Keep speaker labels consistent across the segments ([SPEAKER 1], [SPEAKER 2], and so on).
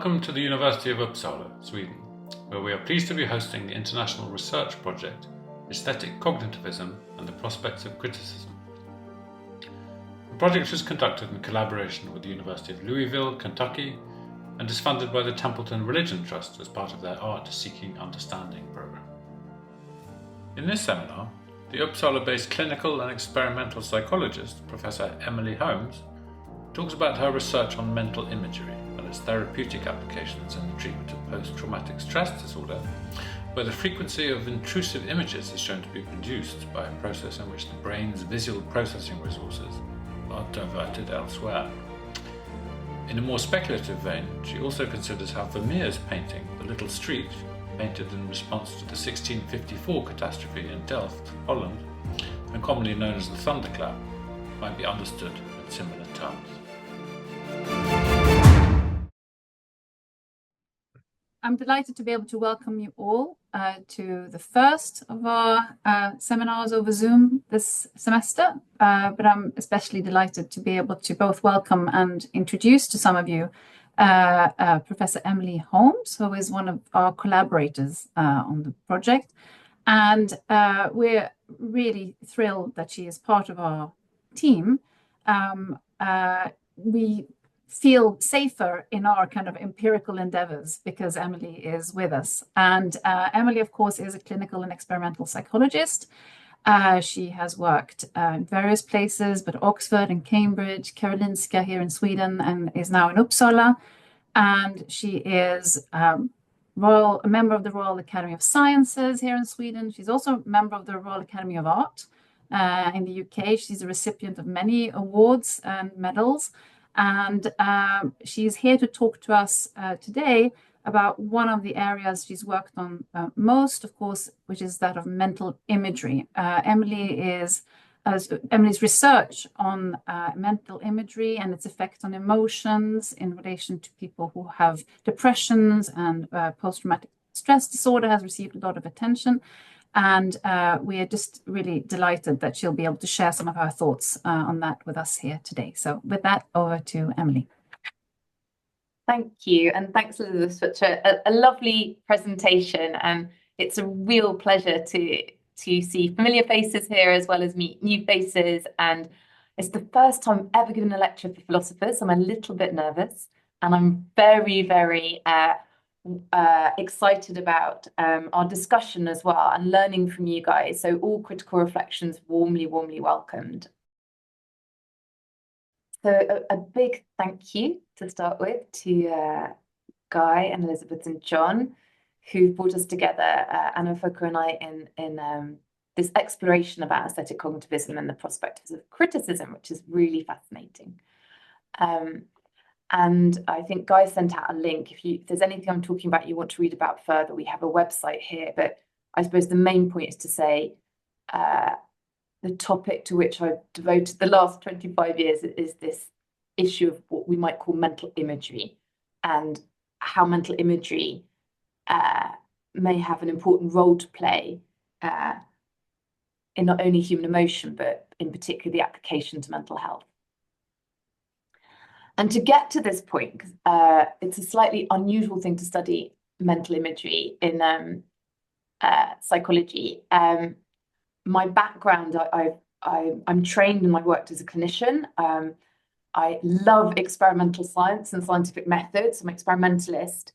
[SPEAKER 1] Welcome to the University of Uppsala, Sweden, where we are pleased to be hosting the international research project Aesthetic Cognitivism and the Prospects of Criticism. The project was conducted in collaboration with the University of Louisville, Kentucky, and is funded by the Templeton Religion Trust as part of their Art Seeking Understanding program. In this seminar, the Uppsala-based clinical and experimental psychologist, Professor Emily Holmes, talks about her research on mental imagery and its therapeutic applications in the treatment of post-traumatic stress disorder, where the frequency of intrusive images is shown to be reduced by a process in which the brain's visual processing resources are diverted elsewhere. In a more speculative vein, she also considers how Vermeer's painting, The Little Street, painted in response to the 1654 catastrophe in Delft, Holland, and commonly known as the thunderclap, might be understood in similar terms.
[SPEAKER 2] I'm delighted to be able to welcome you all to the first of our seminars over Zoom this semester, but I'm especially delighted to be able to both welcome and introduce to some of you Professor Emily Holmes, who is one of our collaborators on the project. And we're really thrilled that she is part of our team. We feel safer in our kind of empirical endeavors because Emily is with us. And Emily, of course, is a clinical and experimental psychologist. She has worked in various places, but Oxford and Cambridge, Karolinska here in Sweden, and is now in Uppsala. And she is a member of the Royal Academy of Sciences here in Sweden. She's also a member of the Royal Academy of Art in the UK. She's a recipient of many awards and medals. And she's here to talk to us today about one of the areas she's worked on most, of course, which is that of mental imagery. Emily's research on mental imagery and its effect on emotions in relation to people who have depressions and post-traumatic stress disorder has received a lot of attention. And we are just really delighted that she'll be able to share some of her thoughts on that with us here today. So with that, over to Emily.
[SPEAKER 3] Thank you. And thanks, Elizabeth, for such a lovely presentation. And it's a real pleasure to see familiar faces here as well as meet new faces. And it's the first time I've ever given a lecture for philosophers. So I'm a little bit nervous. And I'm very, very excited about our discussion as well and learning from you guys. So all critical reflections warmly welcomed. So a big thank you to start with to Guy and Elizabeth and John, who brought us together, Anna Fokker and I, in this exploration about aesthetic cognitivism and the prospects of criticism, which is really fascinating. And I think Guy sent out a link. If there's anything I'm talking about you want to read about further, we have a website here. But I suppose the main point is to say the topic to which I've devoted the last 25 years is this issue of what we might call mental imagery and how mental imagery may have an important role to play in not only human emotion, but in particular the application to mental health. And to get to this point, it's a slightly unusual thing to study mental imagery in psychology. My background, I'm trained and I worked as a clinician. I love experimental science and scientific methods. I'm an experimentalist.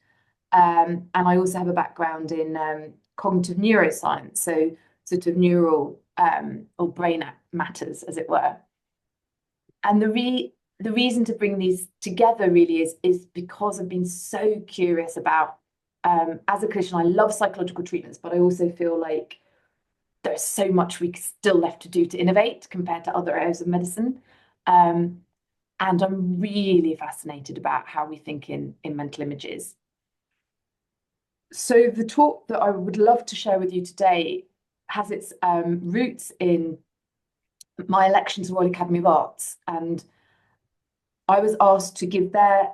[SPEAKER 3] And I also have a background in cognitive neuroscience, so sort of neural or brain matters, as it were. And the reason to bring these together really is because I've been so curious about, as a clinician, I love psychological treatments, but I also feel like there's so much we still left to do to innovate compared to other areas of medicine. And I'm really fascinated about how we think in mental images. So the talk that I would love to share with you today has its roots in my election to the Royal Academy of Arts. And I was asked to give their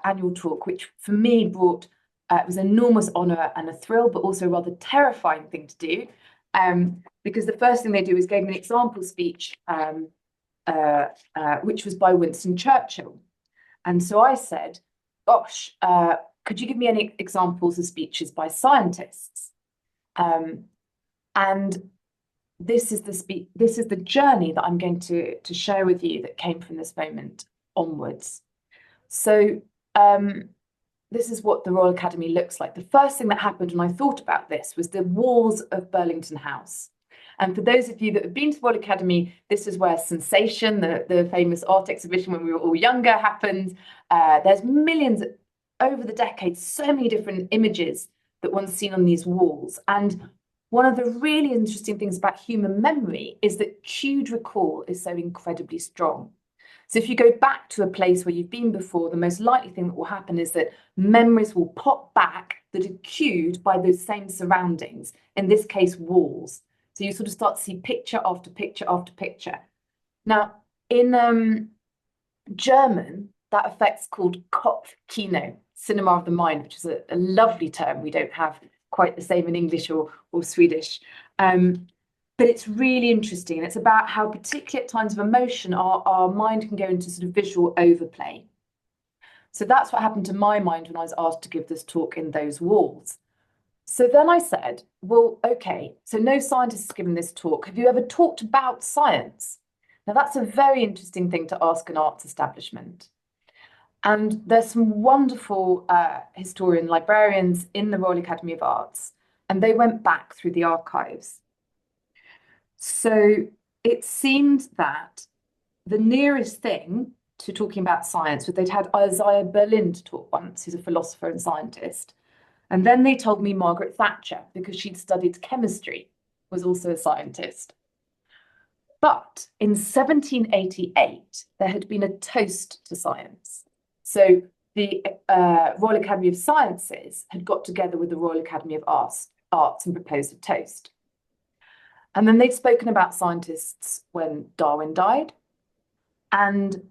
[SPEAKER 3] annual talk, which for me brought, it was an enormous honour and a thrill, but also a rather terrifying thing to do. Because the first thing they do is gave me an example speech, which was by Winston Churchill. And so I said, gosh, could you give me any examples of speeches by scientists? And this is the journey that I'm going to share with you that came from this moment onwards. So this is what the Royal Academy looks like. The first thing that happened when I thought about this was the walls of Burlington House. And for those of you that have been to the Royal Academy, this is where Sensation, the famous art exhibition when we were all younger, happened. There's millions, over the decades, so many different images that one's seen on these walls. And one of the really interesting things about human memory is that cued recall is so incredibly strong. So if you go back to a place where you've been before, the most likely thing that will happen is that memories will pop back that are cued by those same surroundings, in this case, walls. So you sort of start to see picture after picture after picture. Now, in German, that effect's called Kopfkino, cinema of the mind, which is a lovely term. We don't have quite the same in English or Swedish. But it's really interesting, and it's about how, particularly at times of emotion, our mind can go into sort of visual overplay. So that's what happened to my mind when I was asked to give this talk in those walls. So then I said, well, okay, so no scientist has given this talk. Have you ever talked about science? Now, that's a very interesting thing to ask an arts establishment. And there's some wonderful historian librarians in the Royal Academy of Arts, and they went back through the archives. So it seemed that the nearest thing to talking about science was they'd had Isaiah Berlin to talk once, who's a philosopher and scientist. And then they told me Margaret Thatcher, because she'd studied chemistry, was also a scientist. But in 1788, there had been a toast to science. So the Royal Academy of Sciences had got together with the Royal Academy of Arts and proposed a toast. And then they'd spoken about scientists when Darwin died. And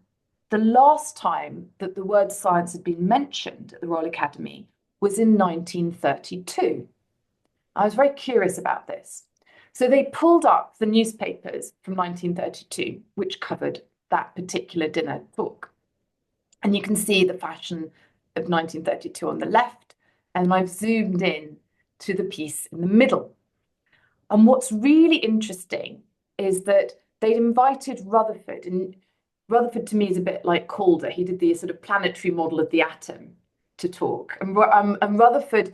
[SPEAKER 3] the last time that the word science had been mentioned at the Royal Academy was in 1932. I was very curious about this. So they pulled up the newspapers from 1932, which covered that particular dinner talk. And you can see the fashion of 1932 on the left, and I've zoomed in to the piece in the middle. And what's really interesting is that they'd invited Rutherford, and Rutherford to me is a bit like Calder. He did the sort of planetary model of the atom to talk. And Rutherford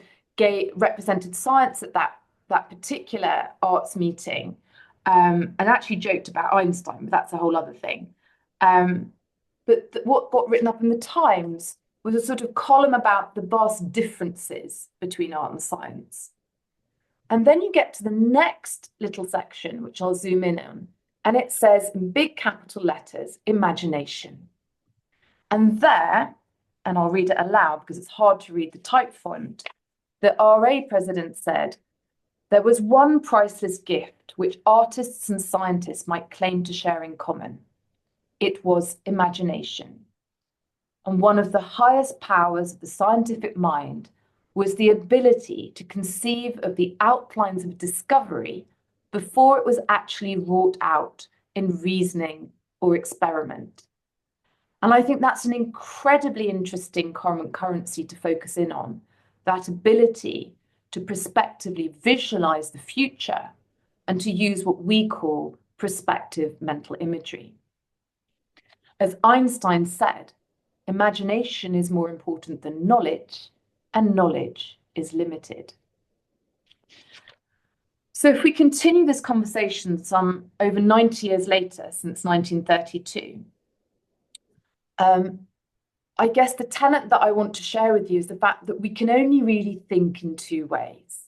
[SPEAKER 3] represented science at that particular arts meeting, and actually joked about Einstein, but that's a whole other thing. But what got written up in the Times was a sort of column about the vast differences between art and science. And then you get to the next little section, which I'll zoom in on, and it says in big capital letters, imagination. And there, and I'll read it aloud because it's hard to read the type font, the RA president said, there was one priceless gift which artists and scientists might claim to share in common. It was imagination. And one of the highest powers of the scientific mind was the ability to conceive of the outlines of discovery before it was actually wrought out in reasoning or experiment. And I think that's an incredibly interesting currency to focus in on, that ability to prospectively visualize the future and to use what we call prospective mental imagery. As Einstein said, imagination is more important than knowledge, and knowledge is limited. So if we continue this conversation some over 90 years later, since 1932, I guess the tenet that I want to share with you is the fact that we can only really think in two ways.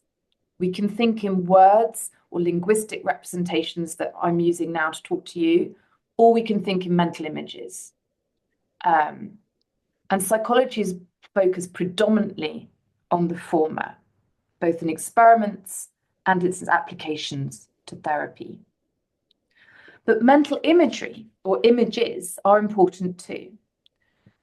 [SPEAKER 3] We can think in words or linguistic representations that I'm using now to talk to you, or we can think in mental images. And psychology is focused predominantly on the former, both in experiments and its applications to therapy. But mental imagery, or images, are important too,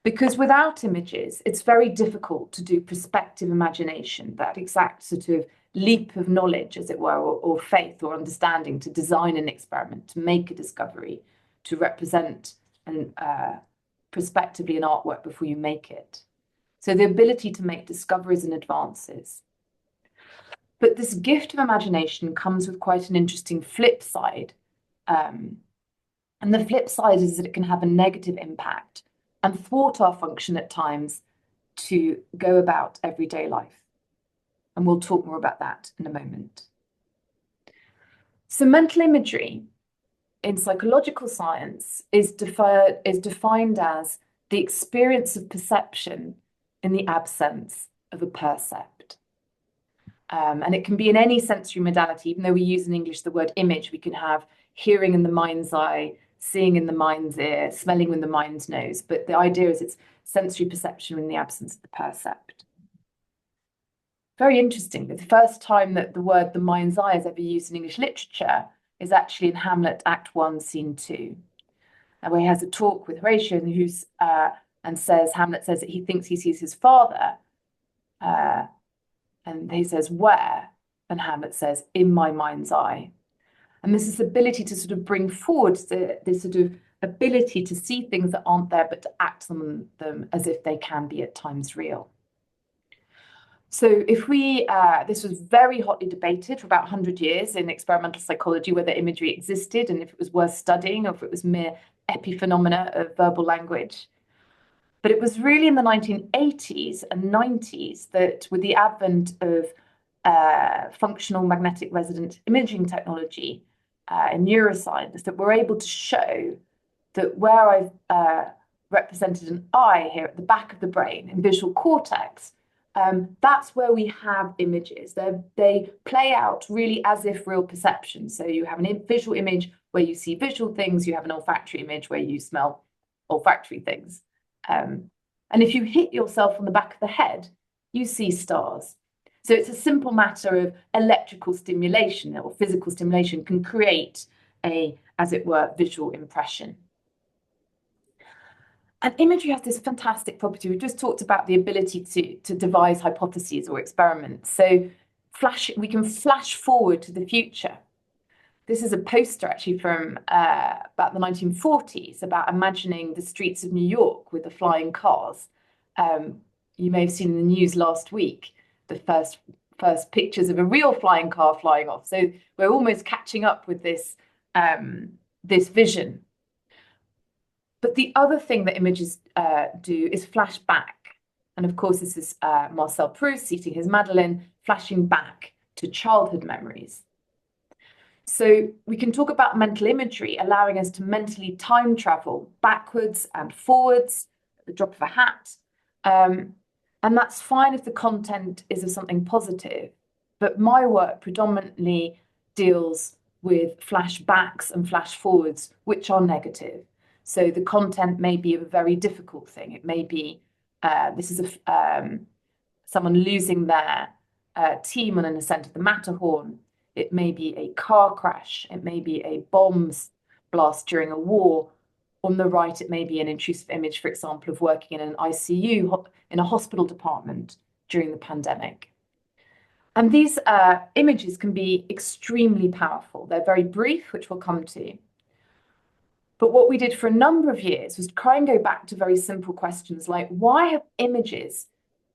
[SPEAKER 3] because without images, it's very difficult to do prospective imagination, that exact sort of leap of knowledge, as it were, or faith or understanding to design an experiment, to make a discovery, to represent prospectively an artwork before you make it. So the ability to make discoveries and advances. But this gift of imagination comes with quite an interesting flip side. And the flip side is that it can have a negative impact and thwart our function at times to go about everyday life. And we'll talk more about that in a moment. So mental imagery in psychological science is defined as the experience of perception in the absence of a percept. And it can be in any sensory modality. Even though we use in English the word image, we can have hearing in the mind's eye, seeing in the mind's ear, smelling in the mind's nose. But the idea is it's sensory perception in the absence of the percept. Very interesting. The first time that the word the mind's eye is ever used in English literature is actually in Hamlet, Act 1, Scene 2, where he has a talk with Horatio, and Hamlet says that he thinks he sees his father, and he says, where? And Hamlet says, in my mind's eye. And this is the ability to sort of bring forward this sort of ability to see things that aren't there, but to act on them as if they can be at times real. So if this was very hotly debated for about 100 years in experimental psychology, whether imagery existed and if it was worth studying or if it was mere epiphenomena of verbal language. But it was really in the 1980s and 90s that with the advent of functional magnetic resonance imaging technology in neuroscience that we're able to show that where I've represented an eye here at the back of the brain in visual cortex, that's where we have images. They play out really as if real perception. So you have a visual image where you see visual things, you have an olfactory image where you smell olfactory things. And if you hit yourself on the back of the head, you see stars. So it's a simple matter of electrical stimulation or physical stimulation can create a, as it were, visual impression. And imagery has this fantastic property. We just talked about the ability to devise hypotheses or experiments. So we can flash forward to the future. This is a poster actually from about the 1940s about imagining the streets of New York with the flying cars. You may have seen in the news last week the first pictures of a real flying car flying off. So we're almost catching up with this vision. But the other thing that images do is flash back. And of course, this is Marcel Proust seating his Madeleine, flashing back to childhood memories. So we can talk about mental imagery, allowing us to mentally time travel backwards and forwards at the drop of a hat. And that's fine if the content is of something positive. But my work predominantly deals with flashbacks and flash forwards, which are negative. So the content may be a very difficult thing. It may be, this is someone losing their team on an ascent of the Matterhorn. It may be a car crash. It may be a bombs blast during a war. On the right, it may be an intrusive image, for example, of working in an ICU in a hospital department during the pandemic. And these images can be extremely powerful. They're very brief, which we'll come to. But what we did for a number of years was try and go back to very simple questions like, why have images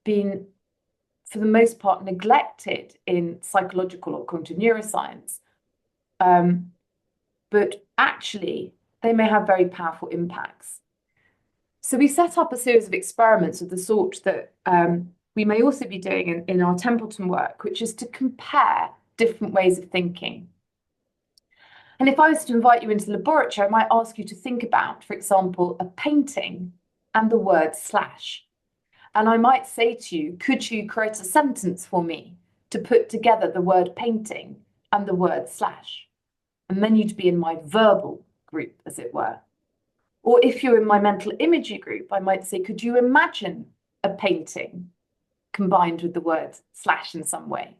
[SPEAKER 3] been, for the most part, neglected in psychological or cognitive neuroscience? But actually, they may have very powerful impacts. So we set up a series of experiments of the sort that we may also be doing in our Templeton work, which is to compare different ways of thinking. And if I was to invite you into the laboratory, I might ask you to think about, for example, a painting and the word slash. And I might say to you, could you create a sentence for me to put together the word painting and the word slash? And then you'd be in my verbal group, as it were. Or if you're in my mental imagery group, I might say, could you imagine a painting combined with the word slash in some way?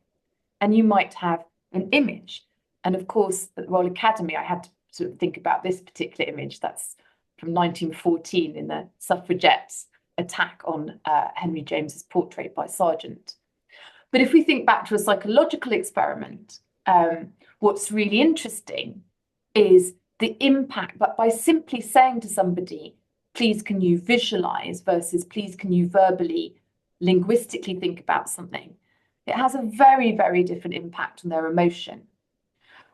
[SPEAKER 3] And you might have an image. And of course, at the Royal Academy, I had to sort of think about this particular image. That's from 1914 in the suffragettes' attack on Henry James's portrait by Sargent. But if we think back to a psychological experiment, what's really interesting is the impact, but by simply saying to somebody, please can you visualize versus please can you verbally linguistically think about something, it has a very, very different impact on their emotion.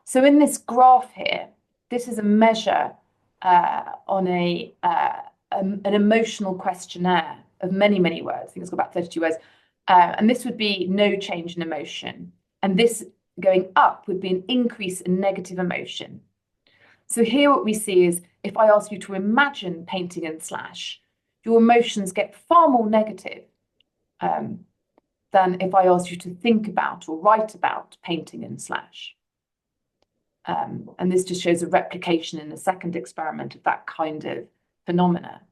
[SPEAKER 3] So in this graph here, this is a measure on an emotional questionnaire of many, many words. I think it's got about 32 words. And this would be no change in emotion. And this going up would be an increase in negative emotion. So here what we see is if I ask you to imagine painting and slash, your emotions get far more negative than if I ask you to think about or write about painting and slash. And this just shows a replication in a second experiment of that kind of phenomena.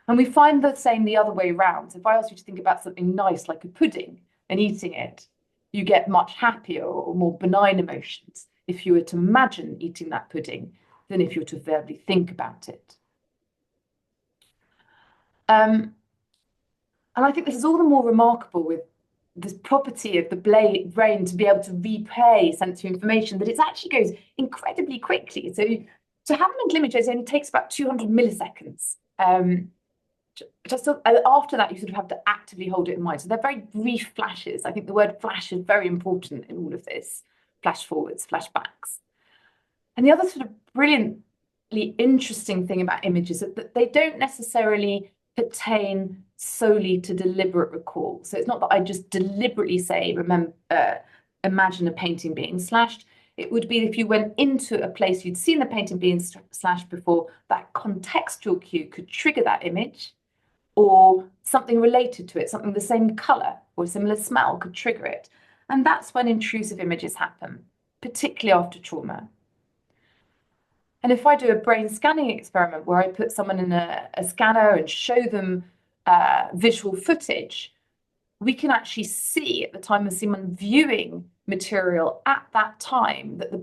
[SPEAKER 3] And we find the same the other way around. So if I ask you to think about something nice like a pudding and eating it, you get much happier or more benign emotions if you were to imagine eating that pudding than if you were to verbally think about it. And I think this is all the more remarkable with this property of the brain to be able to replay sensory information, that it actually goes incredibly quickly. So to have a mental image, it only takes about 200 milliseconds. Just after that, you sort of have to actively hold it in mind. So they're very brief flashes. I think the word flash is very important in all of this. Flash forwards, flashbacks. And the other sort of brilliantly interesting thing about images is that they don't necessarily pertain solely to deliberate recall. So it's not that I just deliberately say, imagine a painting being slashed. It would be if you went into a place you'd seen the painting being slashed before, that contextual cue could trigger that image, or something related to it, something the same color or similar smell could trigger it. And that's when intrusive images happen, particularly after trauma. And if I do a brain scanning experiment where I put someone in a scanner and show them visual footage, we can actually see at the time of someone viewing material at that time that the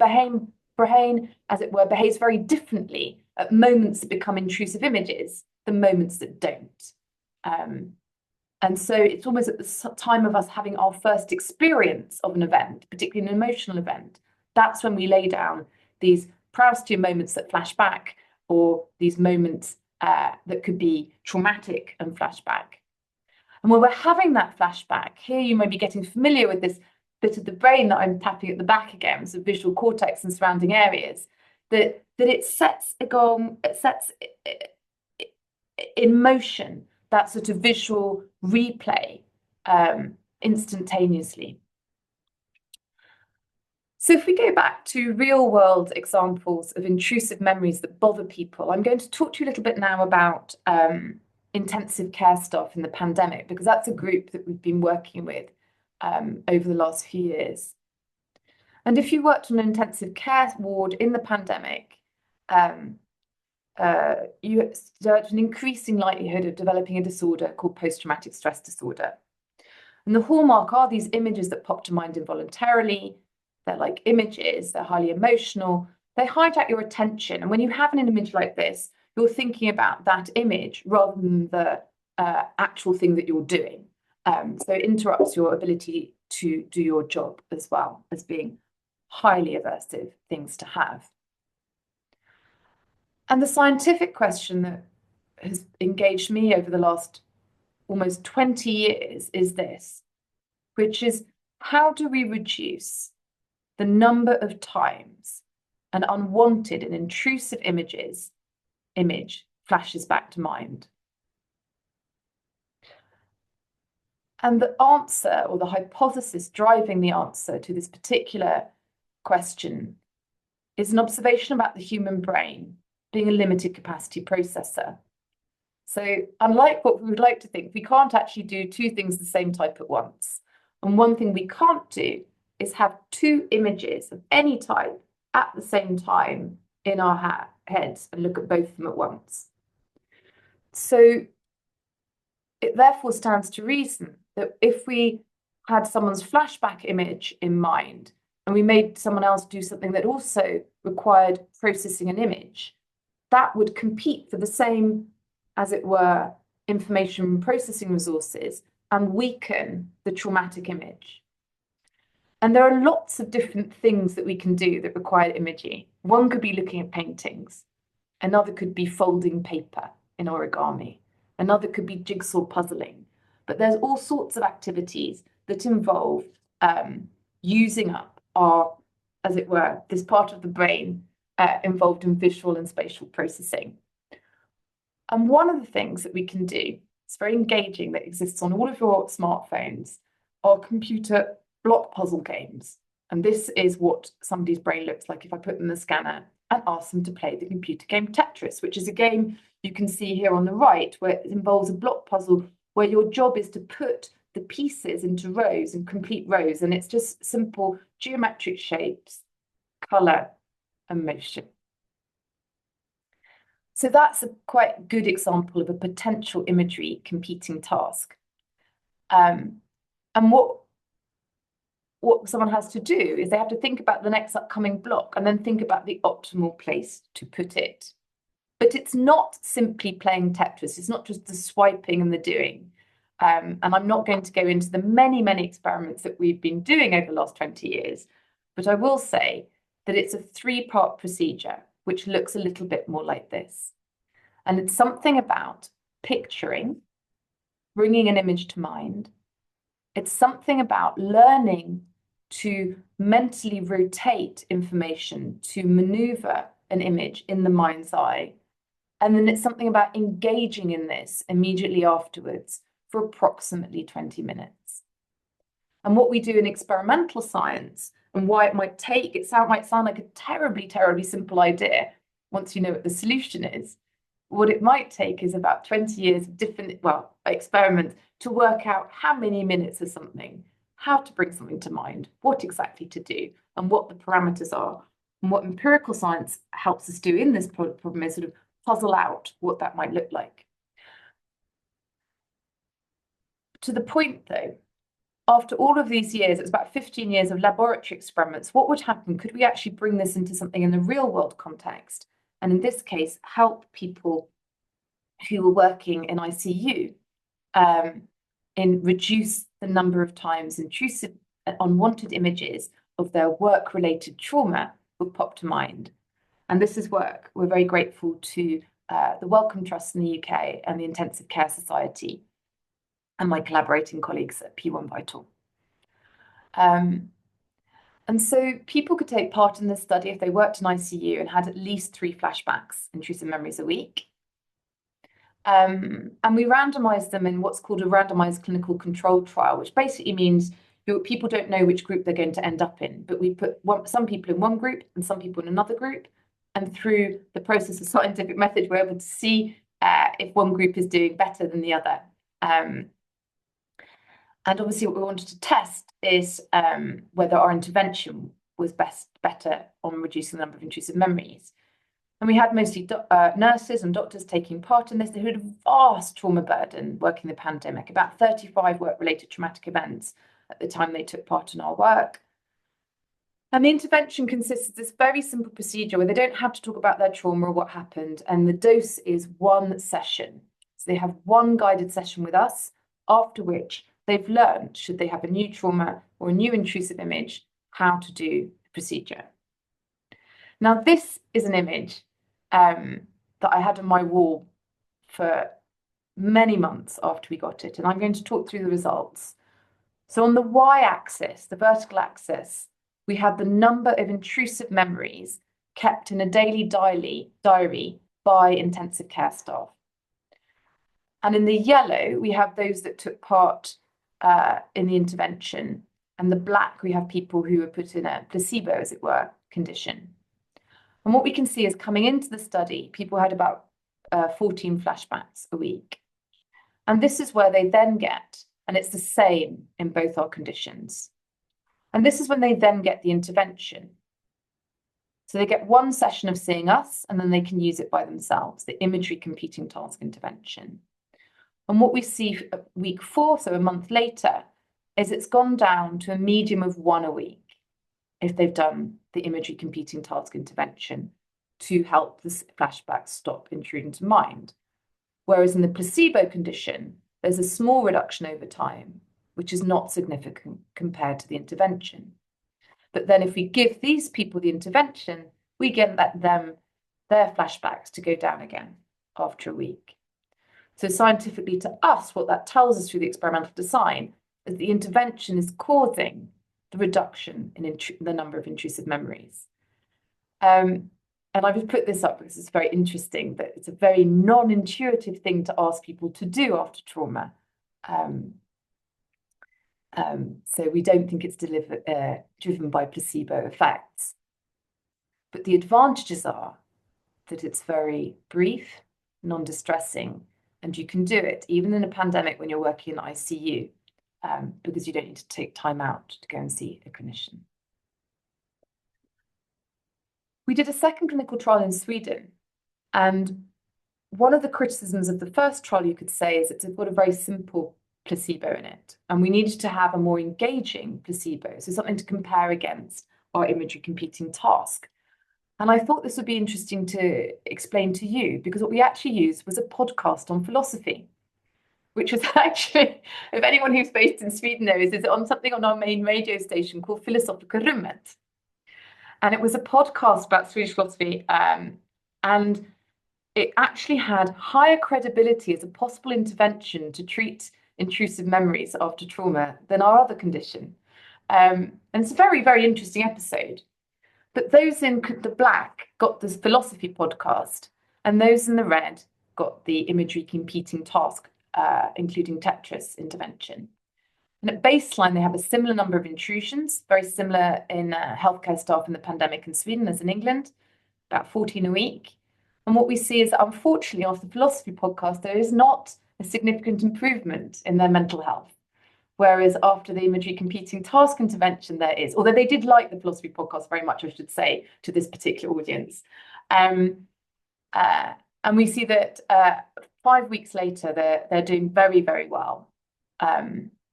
[SPEAKER 3] brain, as it were, behaves very differently at moments that become intrusive images than moments that don't. And so it's almost at the time of us having our first experience of an event, particularly an emotional event, that's when we lay down these Proustian moments that flash back, or these moments that could be traumatic and flashback. And when we're having that flashback, here you might be getting familiar with this bit of the brain that I'm tapping at the back again, so visual cortex and surrounding areas, that it sets in motion that sort of visual replay instantaneously. So if we go back to real world examples of intrusive memories that bother people, I'm going to talk to you a little bit now about intensive care staff in the pandemic, because that's a group that we've been working with over the last few years. And if you worked on an intensive care ward in the pandemic, you had an increasing likelihood of developing a disorder called post-traumatic stress disorder. And the hallmark are these images that pop to mind involuntarily. They're like images, they're highly emotional, they hijack your attention. And when you have an image like this, you're thinking about that image rather than the actual thing that you're doing. So it interrupts your ability to do your job, as well as being highly aversive things to have. And the scientific question that has engaged me over the last almost 20 years is this, which is, how do we reduce the number of times an unwanted and intrusive image flashes back to mind? And the answer, or the hypothesis driving the answer to this particular question, is an observation about the human brain being a limited capacity processor. So unlike what we would like to think, we can't actually do two things the same type at once. And one thing we can't do is have two images of any type at the same time in our heads and look at both of them at once. So it therefore stands to reason that if we had someone's flashback image in mind and we made someone else do something that also required processing an image, that would compete for the same, as it were, information processing resources and weaken the traumatic image. And there are lots of different things that we can do that require imagery. One could be looking at paintings. Another could be folding paper in origami. Another could be jigsaw puzzling. But there's all sorts of activities that involve using up our, as it were, this part of the brain involved in visual and spatial processing. And one of the things that we can do, it's very engaging, that exists on all of your smartphones, are computer block puzzle games. And this is what somebody's brain looks like if I put them in the scanner and ask them to play the computer game Tetris, which is a game you can see here on the right, where it involves a block puzzle where your job is to put the pieces into rows and complete rows. And it's just simple geometric shapes, color, and motion. So that's a quite good example of a potential imagery competing task. And what someone has to do is they have to think about the next upcoming block and then think about the optimal place to put it. But it's not simply playing Tetris. It's not just the swiping and the doing. And I'm not going to go into the many, many experiments that we've been doing over the last 20 years, but I will say that it's a 3-part procedure, which looks a little bit more like this. And it's something about picturing, bringing an image to mind. It's something about learning to mentally rotate information to maneuver an image in the mind's eye. And then it's something about engaging in this immediately afterwards for approximately 20 minutes. And what we do in experimental science, and why it might take, might sound like a terribly, terribly simple idea once you know what the solution is. What it might take is about 20 years of different, experiments to work out how many minutes of something, how to bring something to mind, what exactly to do, and what the parameters are. And what empirical science helps us do in this problem is sort of puzzle out what that might look like. To the point, though, after all of these years, it's about 15 years of laboratory experiments, what would happen? Could we actually bring this into something in the real world context? And in this case, help people who were working in ICU in reduce the number of times intrusive, unwanted images of their work-related trauma would pop to mind. And this is work we're very grateful to the Wellcome Trust in the UK and the Intensive Care Society and my collaborating colleagues at P1 Vital. And so people could take part in this study if they worked in ICU and had at least 3 flashbacks, intrusive memories a week. And we randomized them in what's called a randomized clinical control trial, which basically means people don't know which group they're going to end up in, but we put some people in one group and some people in another group. And through the process of scientific method, we're able to see if one group is doing better than the other. And obviously what we wanted to test is whether our intervention was better on reducing the number of intrusive memories. And we had mostly nurses and doctors taking part in this. They had a vast trauma burden working the pandemic, about 35 work-related traumatic events at the time they took part in our work. And the intervention consists of this very simple procedure where they don't have to talk about their trauma or what happened, and the dose is 1 session. So they have 1 guided session with us, after which they've learned, should they have a new trauma or a new intrusive image, how to do the procedure. Now, this is an image that I had on my wall for many months after we got it, and I'm going to talk through the results. So on the y-axis, the vertical axis, we had the number of intrusive memories kept in a daily diary by intensive care staff. And in the yellow, we have those that took part in the intervention. And the black, we have people who were put in a placebo, as it were, condition. And what we can see is coming into the study, people had about 14 flashbacks a week. And this is where they then get, and it's the same in both our conditions. And this is when they then get the intervention. So they get 1 session of seeing us, and then they can use it by themselves, the imagery competing task intervention. And what we see at week 4, so a month later, is it's gone down to a medium of 1 a week if they've done the imagery competing task intervention to help the flashbacks stop intruding to mind. Whereas in the placebo condition, there's a small reduction over time, which is not significant compared to the intervention. But then if we give these people the intervention, we get their flashbacks to go down again after a week. So scientifically to us, what that tells us through the experimental design is the intervention is causing the reduction in the number of intrusive memories. And I've just put this up because it's very interesting that it's a very non-intuitive thing to ask people to do after trauma. So we don't think it's driven by placebo effects. But the advantages are that it's very brief, non-distressing, and you can do it even in a pandemic when you're working in ICU, because you don't need to take time out to go and see a clinician. We did a second clinical trial in Sweden, and one of the criticisms of the first trial, you could say, is it's got a very simple placebo in it, and we needed to have a more engaging placebo, so something to compare against our imagery competing task. And I thought this would be interesting to explain to you, because what we actually used was a podcast on philosophy, which was actually, if anyone who's based in Sweden knows, is on something on our main radio station called Philosophiska Rummet. And it was a podcast about Swedish philosophy, and it actually had higher credibility as a possible intervention to treat intrusive memories after trauma than our other condition. And it's a very, very interesting episode. But those in the black got this philosophy podcast, and those in the red got the imagery competing task, including Tetris intervention. And at baseline, they have a similar number of intrusions, very similar in healthcare staff in the pandemic in Sweden as in England, about 14 a week. And what we see is that, unfortunately, after the philosophy podcast, there is not a significant improvement in their mental health. Whereas after the imagery competing task intervention, there is, although they did like the philosophy podcast very much, I should say, to this particular audience. And we see that 5 weeks later, they're doing very, very well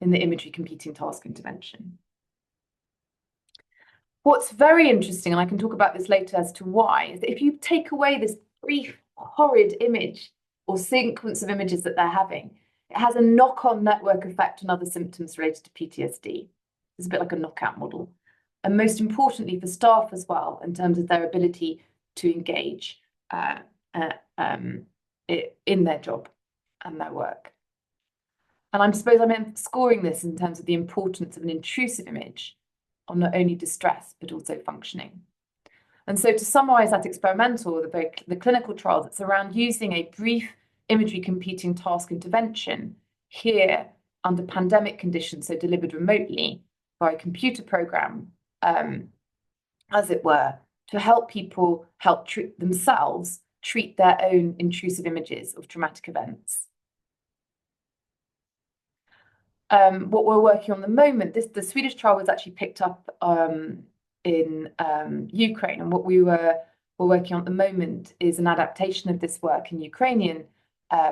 [SPEAKER 3] in the imagery competing task intervention. What's very interesting, and I can talk about this later as to why, is that if you take away this brief, horrid image or sequence of images that they're having, it has a knock-on network effect on other symptoms related to PTSD. It's a bit like a knockout model. And most importantly for staff as well, in terms of their ability to engage in their job and their work. And I suppose I'm scoring this in terms of the importance of an intrusive image on not only distress, but also functioning. And so to summarize that experimental, the clinical trials, it's around using a brief imagery competing task intervention here under pandemic conditions, so delivered remotely by a computer program, as it were, to help people treat their own intrusive images of traumatic events. What we're working on at the moment, the Swedish trial was actually picked up in Ukraine, and what we're working on at the moment is an adaptation of this work in Ukrainian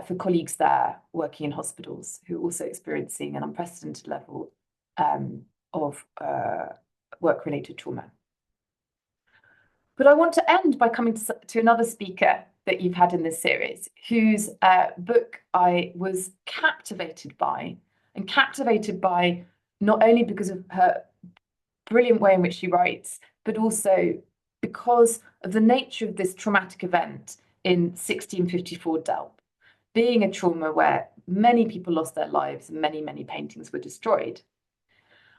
[SPEAKER 3] for colleagues there working in hospitals who are also experiencing an unprecedented level of work-related trauma. But I want to end by coming to another speaker that you've had in this series, whose book I was captivated by not only because of her brilliant way in which she writes, but also because of the nature of this traumatic event in 1654 Delp, being a trauma where many people lost their lives and many, many paintings were destroyed.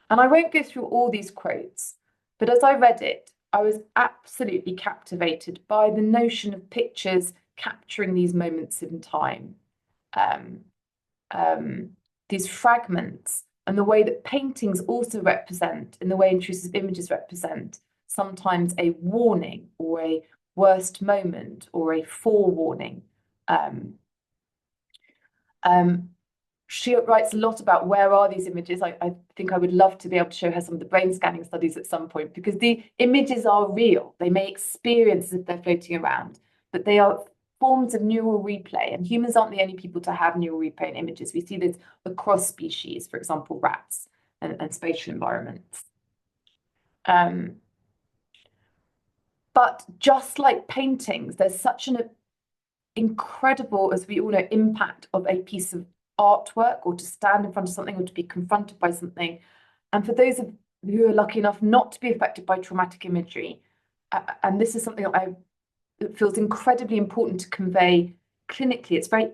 [SPEAKER 3] And I won't go through all these quotes, but as I read it, I was absolutely captivated by the notion of pictures capturing these moments in time, these fragments, and the way that paintings also represent, in the way intrusive images represent, sometimes a warning or a worst moment or a forewarning. She writes a lot about where are these images. I think I would love to be able to show her some of the brain scanning studies at some point, because the images are real. They may experience as if they're floating around, but they are forms of neural replay, and humans aren't the only people to have neural replay in images. We see this across species, for example, rats and spatial environments. But just like paintings, there's such an incredible, as we all know, impact of a piece of artwork, or to stand in front of something, or to be confronted by something. And for those who are lucky enough not to be affected by traumatic imagery, and this is something that it feels incredibly important to convey clinically. It's very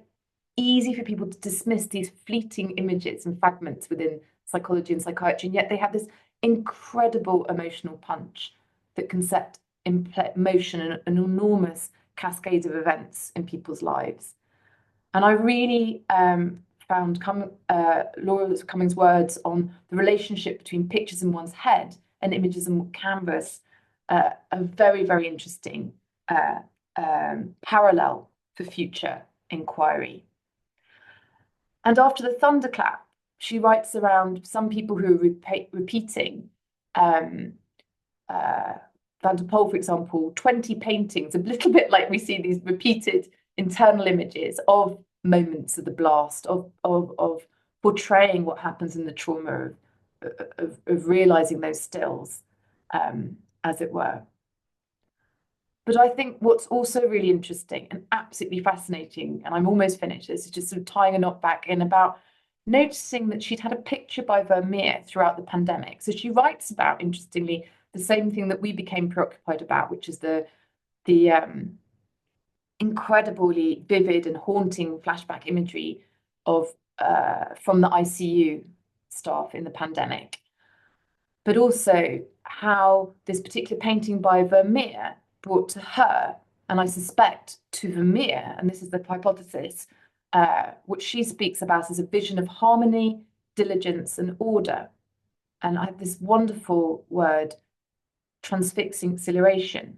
[SPEAKER 3] easy for people to dismiss these fleeting images and fragments within psychology and psychiatry, and yet they have this incredible emotional punch that can set in motion an enormous cascade of events in people's lives. And I really found Laura Cummings' words on the relationship between pictures in one's head and images on canvas a very, very interesting parallel for future inquiry. And after the thunderclap, she writes around some people who are repeating Van der Pol, for example, 20 paintings, a little bit like we see these repeated internal images of moments of the blast, of portraying what happens in the trauma of realizing those stills, as it were. But I think what's also really interesting and absolutely fascinating, and I'm almost finished, this is just sort of tying a knot back in about noticing that she'd had a picture by Vermeer throughout the pandemic. So she writes about, interestingly, the same thing that we became preoccupied about, which is the incredibly vivid and haunting flashback imagery of from the ICU staff in the pandemic, but also how this particular painting by Vermeer brought to her, and I suspect to Vermeer, and this is the hypothesis, which she speaks about as a vision of harmony, diligence, and order. And I have this wonderful word, transfixing exhilaration.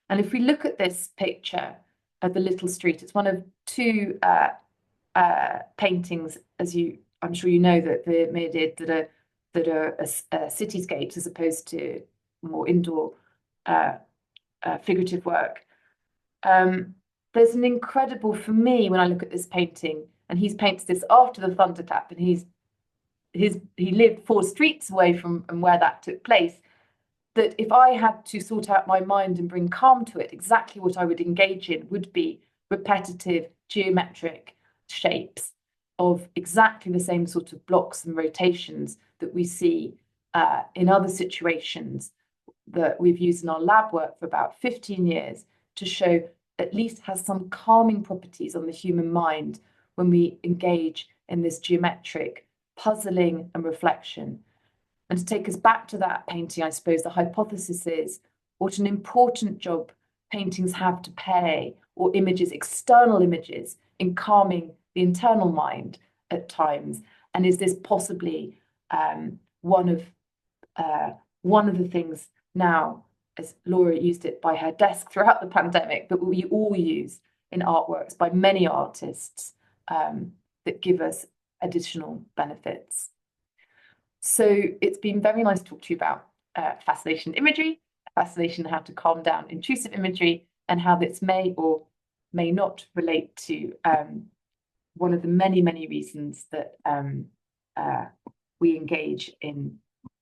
[SPEAKER 3] And if we look at this picture of the little street, it's one of two paintings, I'm sure you know, that Vermeer did, that are cityscapes as opposed to more indoor figurative work. There's an incredible, for me, when I look at this painting, and he paints this after the thunderclap, and he lived 4 streets away from where that took place, that if I had to sort out my mind and bring calm to it, exactly what I would engage in would be repetitive geometric shapes of exactly the same sort of blocks and rotations that we see in other situations that we've used in our lab work for about 15 years to show at least has some calming properties on the human mind when we engage in this geometric puzzling and reflection. And to take us back to that painting, I suppose the hypothesis is what an important job paintings have to play, or images, external images, in calming the internal mind at times. And is this possibly one of the things now, as Laura used it by her desk throughout the pandemic, but we all use in artworks by many artists that give us additional benefits. So it's been very nice to talk to you about fascination imagery, fascination how to calm down intrusive imagery, and how this may or may not relate to one of the many, many reasons that we engage in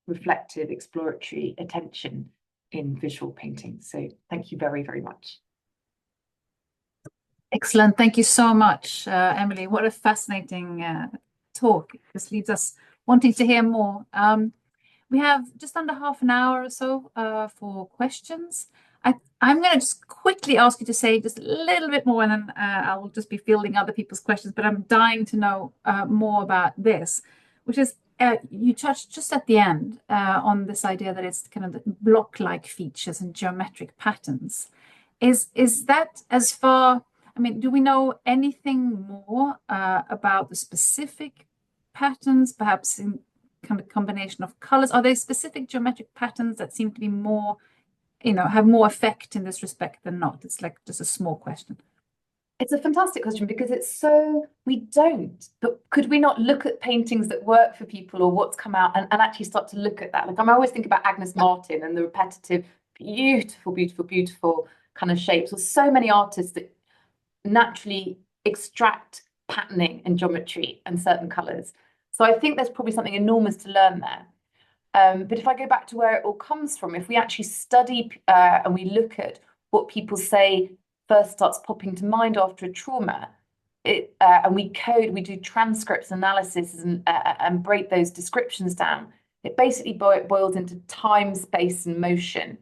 [SPEAKER 3] reflective, exploratory attention in visual painting. So thank you very, very much.
[SPEAKER 2] Excellent. Thank you so much, Emily. What a fascinating talk. This leaves us wanting to hear more. We have just under half an hour or so for questions. I'm going to just quickly ask you to say just a little bit more, and then I will just be fielding other people's questions, but I'm dying to know more about this, which is you touched just at the end on this idea that it's kind of the block-like features and geometric patterns. Is that as far, I mean, do we know anything more about the specific patterns, perhaps in kind of combination of colors? Are there specific geometric patterns that seem to be more, have more effect in this respect than not? It's like just a small question.
[SPEAKER 3] It's a fantastic question because we don't, but could we not look at paintings that work for people or what's come out and actually start to look at that? Like I always think about Agnes Martin and the repetitive, beautiful, beautiful, beautiful kind of shapes, or so many artists that naturally extract patterning and geometry and certain colors. So I think there's probably something enormous to learn there. But if I go back to where it all comes from, if we actually study and we look at what people say first starts popping to mind after a trauma, and we do transcripts analysis and break those descriptions down, it basically boils into time, space, and motion.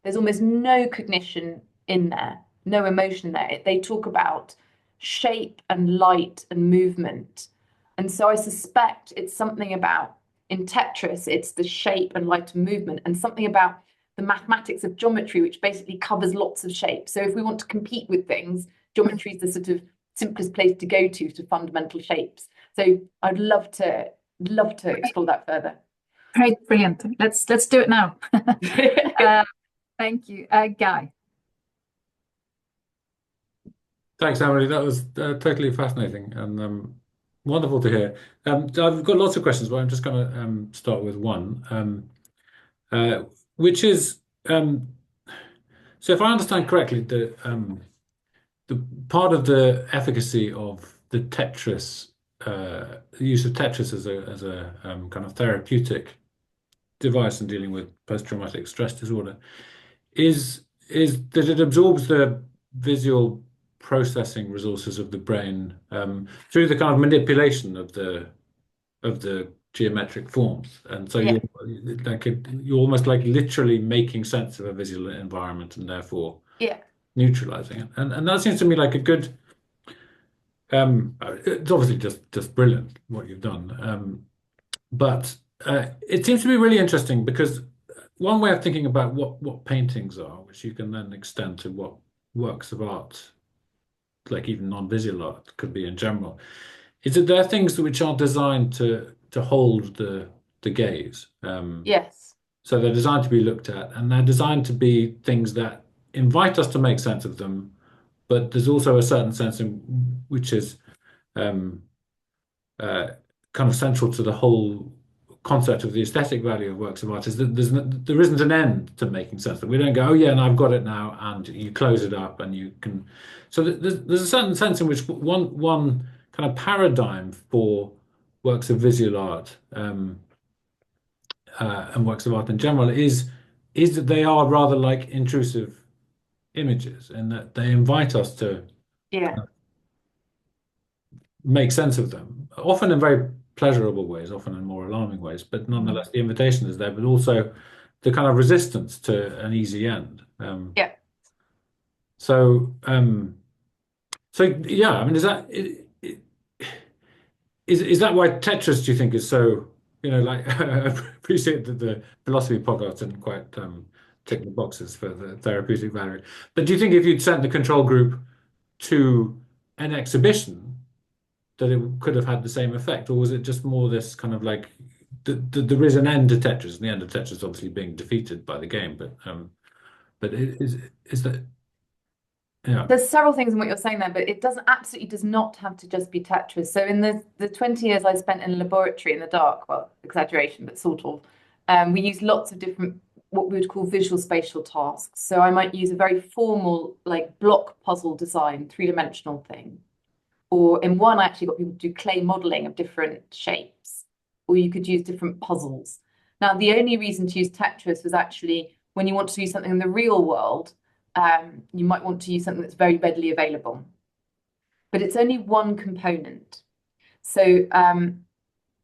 [SPEAKER 3] There's almost no cognition in there, no emotion there. They talk about shape and light and movement. And so I suspect it's something about, in Tetris, it's the shape and light and movement, and something about the mathematics of geometry, which basically covers lots of shapes. So if we want to compete with things, geometry is the sort of simplest place to go to fundamental shapes. So I'd love to explore that further.
[SPEAKER 2] Great, brilliant. Let's do it now. Thank you, Guy.
[SPEAKER 1] Thanks, Emily. That was totally fascinating and wonderful to hear. I've got lots of questions, but I'm just going to start with one, which is so if I understand correctly, the part of the efficacy of the Tetris, the use of Tetris as a kind of therapeutic device in dealing with post-traumatic stress disorder is that it absorbs the visual processing resources of the brain through the kind of manipulation of the geometric forms, and so
[SPEAKER 3] Yeah.
[SPEAKER 1] you're almost like literally making sense of a visual environment and therefore
[SPEAKER 3] Yeah.
[SPEAKER 1] neutralizing it, and that seems to me like a good. It's obviously just brilliant what you've done, but it seems to be really interesting because one way of thinking about what paintings are, which you can then extend to what works of art, like even non-visual art, could be in general, is that there are things which are designed to hold the gaze.
[SPEAKER 3] Yes.
[SPEAKER 1] So they're designed to be looked at, and they're designed to be things that invite us to make sense of them. But there's also a certain sense in which is um, kind of central to the whole concept of the aesthetic value of works of art is that there isn't an end to making sense. That we don't go, oh yeah, and I've got it now, and you close it up, and you can. So there's a certain sense in which one kind of paradigm for works of visual art and works of art in general is that they are rather like intrusive images, and that they invite us to
[SPEAKER 3] Yeah.
[SPEAKER 1] make sense of them, often in very pleasurable ways, often in more alarming ways, but nonetheless, the invitation is there, but also the kind of resistance to an easy end.
[SPEAKER 3] Yeah.
[SPEAKER 1] So, yeah, I mean, is that why Tetris, do you think, is so, like, I appreciate that the philosophy podcast didn't quite tick the boxes for the therapeutic value, but do you think if you'd sent the control group to an exhibition, that it could have had the same effect, or was it just more this kind of like there is an end to Tetris, and the end of Tetris is obviously being defeated by the game, but is that yeah.
[SPEAKER 3] There's several things in what you're saying there, but it absolutely does not have to just be Tetris. So in the 20 years I spent in a laboratory in the dark, well, exaggeration, but sort of, we used lots of different, what we would call visual spatial tasks. So I might use a very formal, like block puzzle design, three-dimensional thing. Or in one, I actually got people to do clay modeling of different shapes, or you could use different puzzles. Now, the only reason to use Tetris was actually when you want to use something in the real world, you might want to use something that's very readily available. But it's only one component. So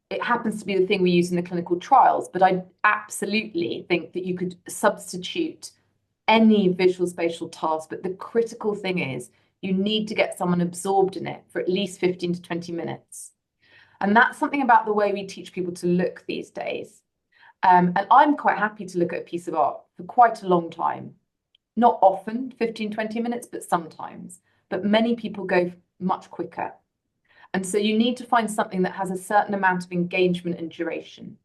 [SPEAKER 3] it happens to be the thing we use in the clinical trials, but I absolutely think that you could substitute any visual spatial task. But the critical thing is you need to get someone absorbed in it for at least 15 to 20 minutes. And that's something about the way we teach people to look these days. And I'm quite happy to look at a piece of art for quite a long time. Not often, 15, 20 minutes, but sometimes. But many people go much quicker. And so you need to find something that has a certain amount of engagement and duration.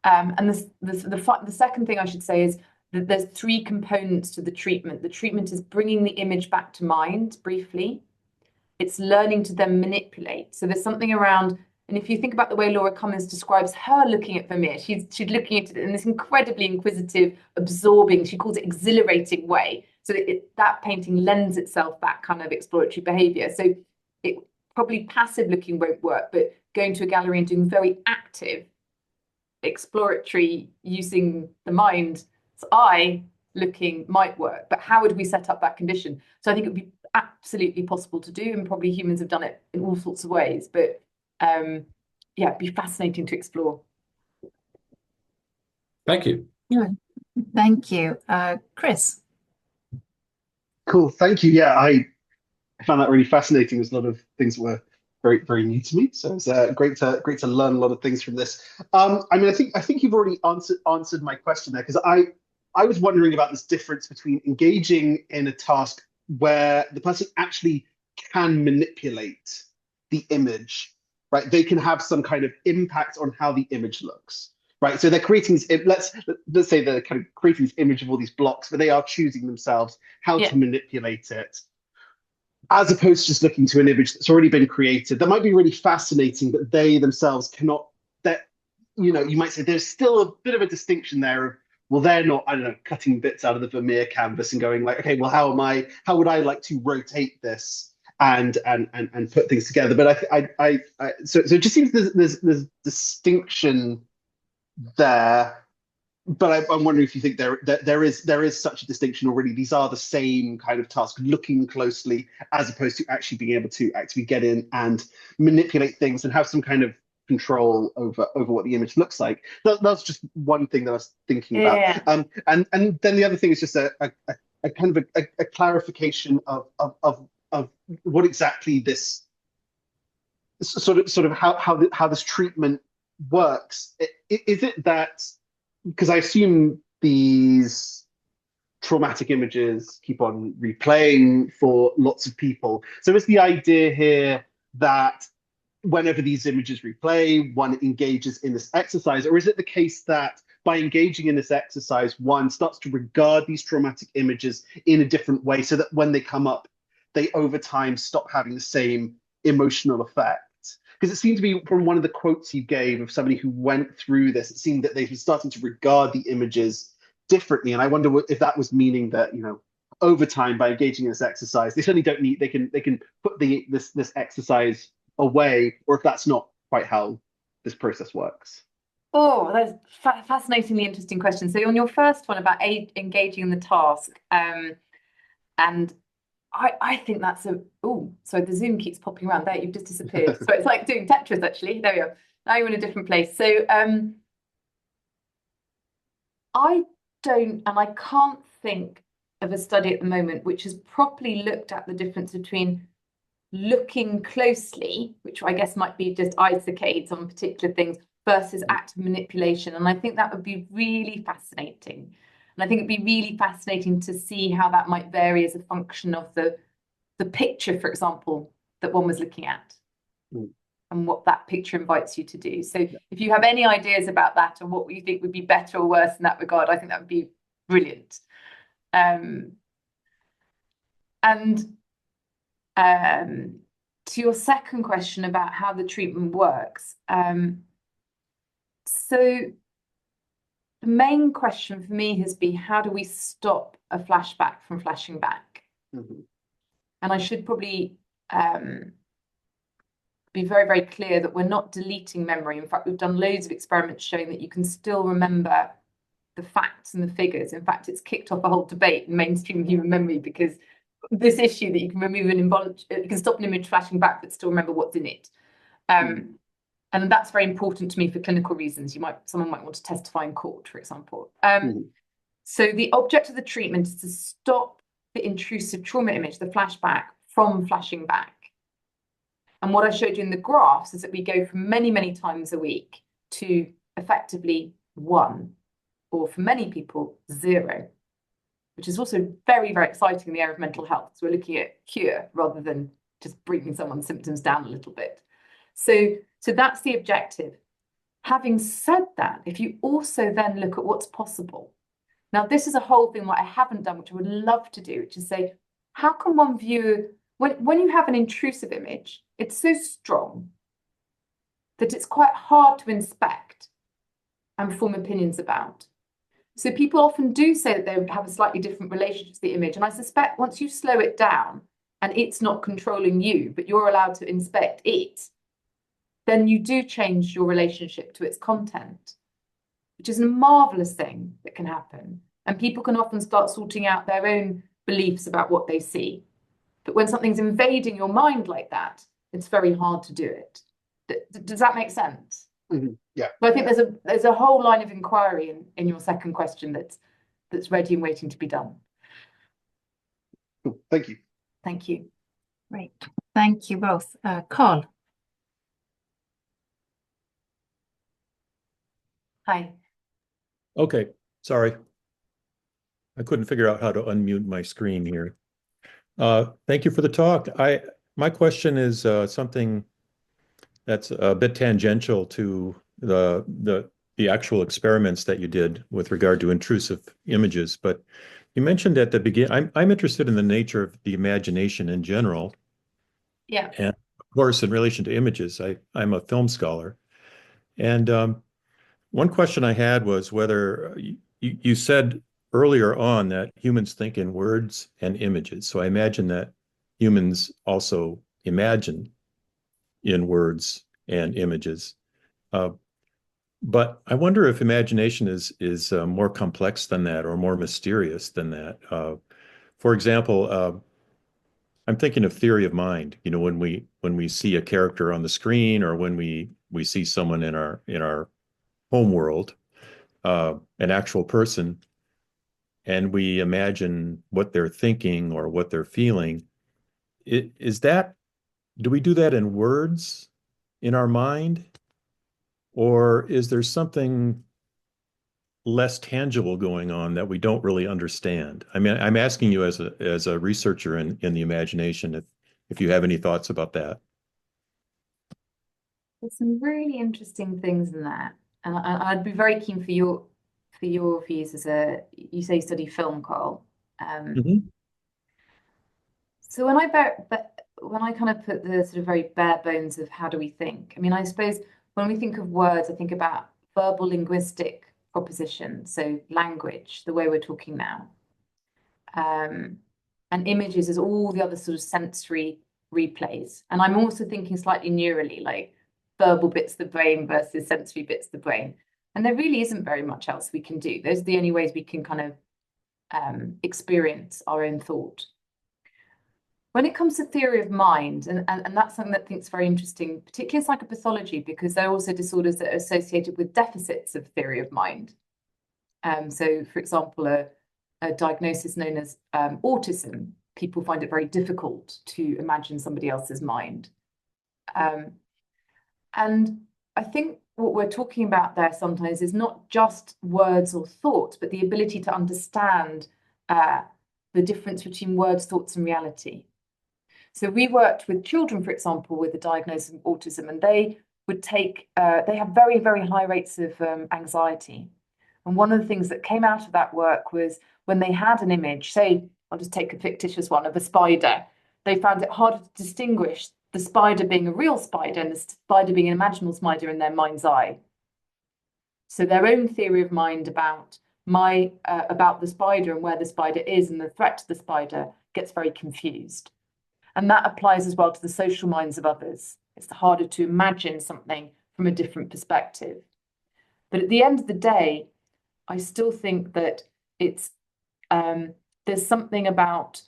[SPEAKER 3] And the second thing I should say is that there's three components to the treatment. The treatment is bringing the image back to mind briefly. It's learning to then manipulate. So there's something around, and if you think about the way Laura Cummins describes her looking at Vermeer, she's looking at it in this incredibly inquisitive, absorbing, she calls it exhilarating way. So that painting lends itself that kind of exploratory behavior. So it probably passive looking won't work, but going to a gallery and doing very active, exploratory, using the mind's eye looking might work. But how would we set up that condition? So I think it would be absolutely possible to do, and probably humans have done it in all sorts of ways. But yeah, it'd be fascinating to explore.
[SPEAKER 1] Thank you.
[SPEAKER 2] Yeah. Thank you. Chris.
[SPEAKER 4] Cool, thank you. Yeah, I found that really fascinating. There's a lot of things that were very, very new to me. So it's great to learn a lot of things from this. I mean, I think you've already answered my question there, because I was wondering about this difference between engaging in a task where the person actually can manipulate the image, right? They can have some kind of impact on how the image looks, right? So they're creating this, let's say they're kind of creating this image of all these blocks, but they are choosing themselves how
[SPEAKER 3] Yeah.
[SPEAKER 4] to manipulate it, as opposed to just looking to an image that's already been created. That might be really fascinating, but they themselves cannot, that, you might say there's still a bit of a distinction there of, well, they're not, I don't know, cutting bits out of the Vermeer canvas and going like, okay, well, how would I like to rotate this and put things together? But so it just seems there's distinction there. But I'm wondering if you think there is such a distinction already. These are the same kind of task, looking closely, as opposed to actually being able to actually get in and manipulate things and have some kind of control over what the image looks like. That's just one thing that I was thinking about.
[SPEAKER 3] Yeah.
[SPEAKER 4] And then the other thing is just a kind of a clarification of what exactly this sort of how this treatment works. Is it that, because I assume these traumatic images keep on replaying for lots of people. So is the idea here that whenever these images replay, one engages in this exercise? Or is it the case that by engaging in this exercise, one starts to regard these traumatic images in a different way, so that when they come up, they over time stop having the same emotional effect? Because it seemed to be, from one of the quotes you gave of somebody who went through this, it seemed that they were starting to regard the images differently. And I wonder if that was meaning that, over time, by engaging in this exercise, they certainly don't need, they can put this exercise away, or if that's not quite how this process works.
[SPEAKER 3] Oh, that's fascinatingly interesting question. So on your first one about engaging in the task, and I think that's so the Zoom keeps popping around there. You've just disappeared. So it's like doing Tetris, actually. There we are. Now you're in a different place. So I don't, and I can't think of a study at the moment which has properly looked at the difference between looking closely, which I guess might be just eye saccades on particular things, versus active manipulation. And I think that would be really fascinating. And I think it'd be really fascinating to see how that might vary as a function of the picture, for example, that one was looking at, and what that picture invites you to do. So if you have any ideas about that, or what you think would be better or worse in that regard, I think that would be brilliant. To your second question about how the treatment works, so the main question for me has been, how do we stop a flashback from flashing back? And I should probably be very, very clear that we're not deleting memory. In fact, we've done loads of experiments showing that you can still remember the facts and the figures. In fact, it's kicked off a whole debate in mainstream human memory, because this issue that you can remove an involuntary, you can stop an image flashing back but still remember what's in it. And that's very important to me for clinical reasons. Someone might want to testify in court, for example. So the object of the treatment is to stop the intrusive trauma image, the flashback, from flashing back. And what I showed you in the graphs is that we go from many, many times a week to effectively 1, or for many people, 0, which is also very, very exciting in the area of mental health. So we're looking at cure rather than just bringing someone's symptoms down a little bit. So that's the objective. Having said that, if you also then look at what's possible. Now, this is a whole thing what I haven't done, which I would love to do, which is say, how can one view, when you have an intrusive image, it's so strong that it's quite hard to inspect and form opinions about. So people often do say that they have a slightly different relationship to the image. And I suspect once you slow it down and it's not controlling you, but you're allowed to inspect it, then you do change your relationship to its content, which is a marvelous thing that can happen. And people can often start sorting out their own beliefs about what they see. But when something's invading your mind like that, it's very hard to do it. Does that make sense?
[SPEAKER 4] Yeah.
[SPEAKER 3] But I think there's a whole line of inquiry in your second question that's ready and waiting to be done.
[SPEAKER 4] Cool. Thank you.
[SPEAKER 3] Thank you.
[SPEAKER 2] Great. Thank you both. Carl.
[SPEAKER 3] Hi.
[SPEAKER 5] Okay, sorry. I couldn't figure out how to unmute my screen here. Thank you for the talk. My question is something that's a bit tangential to the actual experiments that you did with regard to intrusive images. But you mentioned at the beginning, I'm interested in the nature of the imagination in general.
[SPEAKER 3] Yeah.
[SPEAKER 5] And of course, in relation to images, I'm a film scholar. And one question I had was whether you said earlier on that humans think in words and images. So I imagine that humans also imagine in words and images. But I wonder if imagination is more complex than that or more mysterious than that. For example, I'm thinking of theory of mind. You know, when we see a character on the screen or when we see someone in our home world, an actual person, and we imagine what they're thinking or what they're feeling. Do we do that in words in our mind? Or is there something less tangible going on that we don't really understand? I mean, I'm asking you as a researcher in the imagination if you have any thoughts about that.
[SPEAKER 3] There's some really interesting things in there, and I'd be very keen for your views as you say you study film, Carl.
[SPEAKER 5] Mhm.
[SPEAKER 3] So when I kind of put the sort of very bare bones of how do we think, I mean, I suppose when we think of words, I think about verbal linguistic propositions, so language, the way we're talking now. And images is all the other sort of sensory replays. And I'm also thinking slightly neurally, like verbal bits of the brain versus sensory bits of the brain. And there really isn't very much else we can do. Those are the only ways we can kind of experience our own thought. When it comes to theory of mind, and that's something that I think is very interesting, particularly in psychopathology, because there are also disorders that are associated with deficits of theory of mind. So, for example, a diagnosis known as autism, people find it very difficult to imagine somebody else's mind. And I think what we're talking about there sometimes is not just words or thoughts, but the ability to understand the difference between words, thoughts, and reality. So we worked with children, for example, with a diagnosis of autism, and they have very, very high rates of anxiety. And one of the things that came out of that work was when they had an image, say, I'll just take a fictitious one of a spider, they found it harder to distinguish the spider being a real spider and the spider being an imaginal spider in their mind's eye. So their own theory of mind about the spider and where the spider is and the threat to the spider gets very confused. And that applies as well to the social minds of others. It's harder to imagine something from a different perspective. But at the end of the day, I still think that there's something about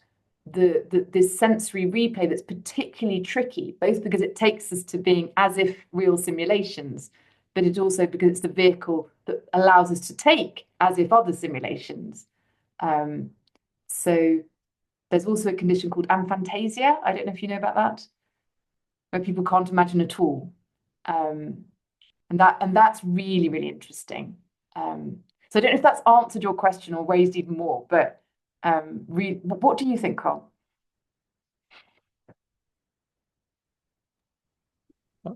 [SPEAKER 3] this sensory replay that's particularly tricky, both because it takes us to being as if real simulations, but it also because it's the vehicle that allows us to take as if other simulations. So there's also a condition called aphantasia. I don't know if you know about that, where people can't imagine at all. And that's really, really interesting. So I don't know if that's answered your question or raised even more, but what do you think, Carl?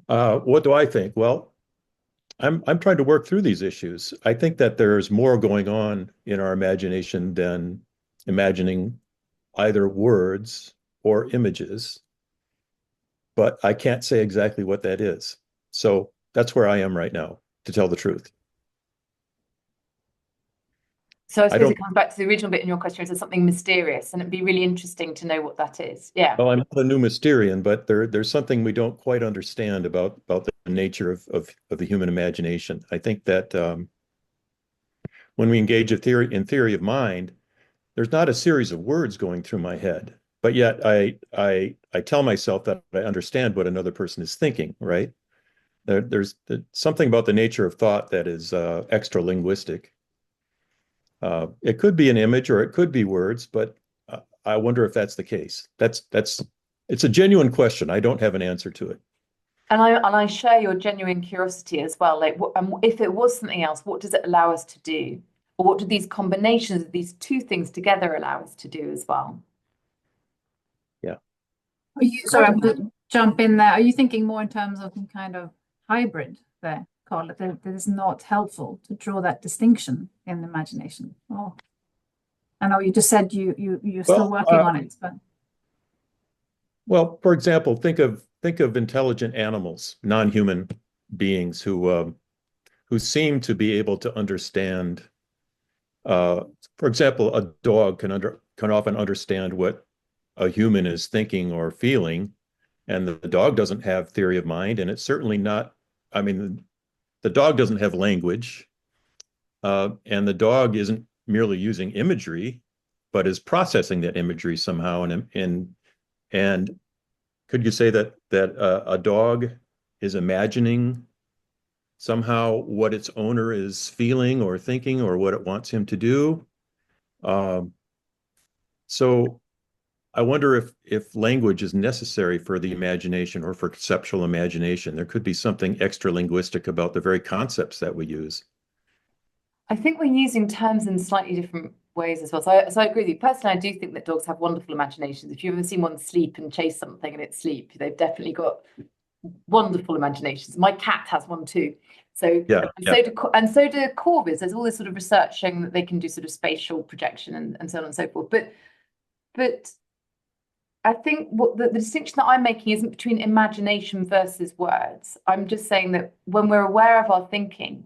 [SPEAKER 5] What do I think? Well, I'm trying to work through these issues. I think that there's more going on in our imagination than imagining either words or images, but I can't say exactly what that is. So that's where I am right now, to tell the truth.
[SPEAKER 3] So I suppose it comes back to the original bit in your question, is there something mysterious? And it'd be really interesting to know what that is. Yeah.
[SPEAKER 5] Well, I'm not a new Mysterian, but there's something we don't quite understand about the nature of the human imagination. I think that when we engage in theory of mind, there's not a series of words going through my head, but yet I tell myself that I understand what another person is thinking, right? There's something about the nature of thought that is extra linguistic. It could be an image or it could be words, but I wonder if that's the case. That's It's a genuine question. I don't have an answer to it.
[SPEAKER 3] And I share your genuine curiosity as well. Like, if it was something else, what does it allow us to do? Or what do these combinations of these two things together allow us to do as well?
[SPEAKER 5] Yeah.
[SPEAKER 2] Sorry, I'm going to jump in there. Are you thinking more in terms of some kind of hybrid there, Carl, that is not helpful to draw that distinction in imagination? Or I know you just said you're still working on it, but
[SPEAKER 5] well, for example, think of intelligent animals, non-human beings who seem to be able to understand. For example, a dog can often understand what a human is thinking or feeling, and the dog doesn't have theory of mind, and it's certainly not. I mean, the dog doesn't have language, and the dog isn't merely using imagery, but is processing that imagery somehow. And could you say that a dog is imagining somehow what its owner is feeling or thinking or what it wants him to do? So I wonder if language is necessary for the imagination or for conceptual imagination. There could be something extra linguistic about the very concepts that we use.
[SPEAKER 3] I think we're using terms in slightly different ways as well. So I agree with you. Personally, I do think that dogs have wonderful imaginations. If you've ever seen one sleep and chase something and it's sleep, they've definitely got wonderful imaginations. My cat has one too. So
[SPEAKER 5] Yeah,
[SPEAKER 3] so do corvids. There's all this sort of research showing that they can do sort of spatial projection and so on and so forth. But I think what the distinction that I'm making isn't between imagination versus words. I'm just saying that when we're aware of our thinking,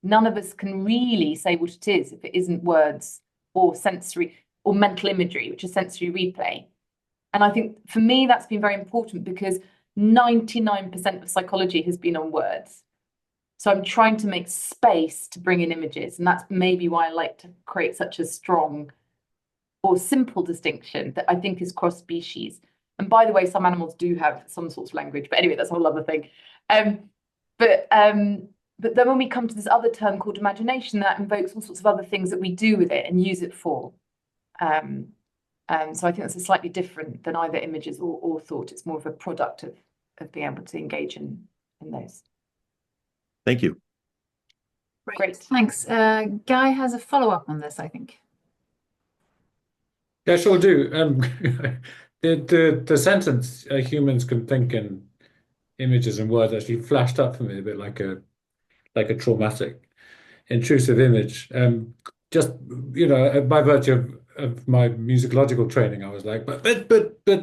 [SPEAKER 3] none of us can really say what it is if it isn't words or sensory or mental imagery, which is sensory replay. And I think for me, that's been very important because 99% of psychology has been on words. So I'm trying to make space to bring in images. And that's maybe why I like to create such a strong or simple distinction that I think is cross species. And by the way, some animals do have some sorts of language, but anyway, that's a whole other thing. But then when we come to this other term called imagination, that invokes all sorts of other things that we do with it and use it for. So I think that's slightly different than either images or thought. It's more of a product of being able to engage in those.
[SPEAKER 5] Thank you.
[SPEAKER 3] Great.
[SPEAKER 2] Thanks. Guy has a follow-up on this, I think.
[SPEAKER 1] Yeah, sure do. The sentence humans can think in images and words actually flashed up for me a bit like a traumatic, intrusive image. Just by virtue of my musicological training, I was like, but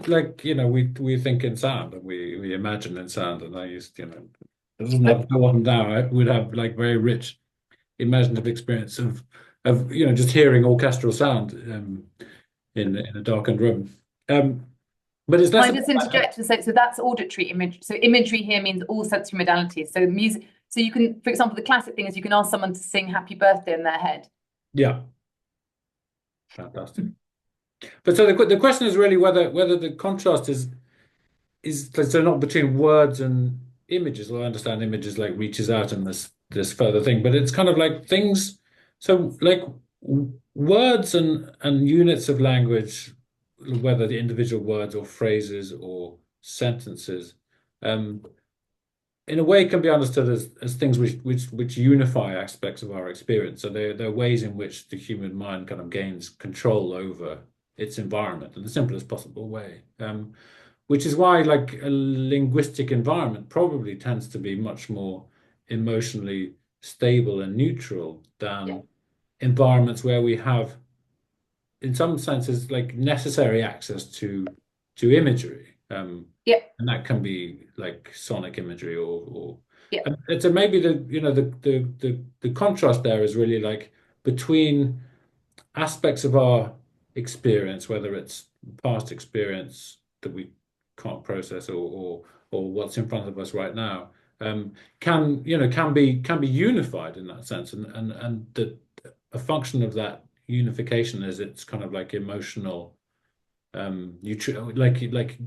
[SPEAKER 1] like we think in sound and we imagine in sound, and I used it doesn't have to go on now. I would have like very rich imaginative experience of just hearing orchestral sound in a darkened room. But it's less.
[SPEAKER 3] I just interject to say, so that's auditory image. So imagery here means all sensory modalities. So music. So you can, for example, the classic thing is you can ask someone to sing "Happy Birthday" in their head.
[SPEAKER 1] Yeah. Fantastic. But so the question is really whether the contrast is so not between words and images. Well, I understand images like reaches out and this further thing, but it's kind of like things. So like words and units of language, whether the individual words or phrases or sentences, in a way can be understood as things which unify aspects of our experience. So they're ways in which the human mind kind of gains control over its environment in the simplest possible way. Which is why like a linguistic environment probably tends to be much more emotionally stable and neutral than environments where we have, in some senses, like necessary access to imagery. And that can be like sonic imagery or and so maybe the contrast there is really like between aspects of our experience, whether it's past experience that we can't process or what's in front of us right now, can be unified in that sense, and that a function of that unification is it's kind of like emotional, like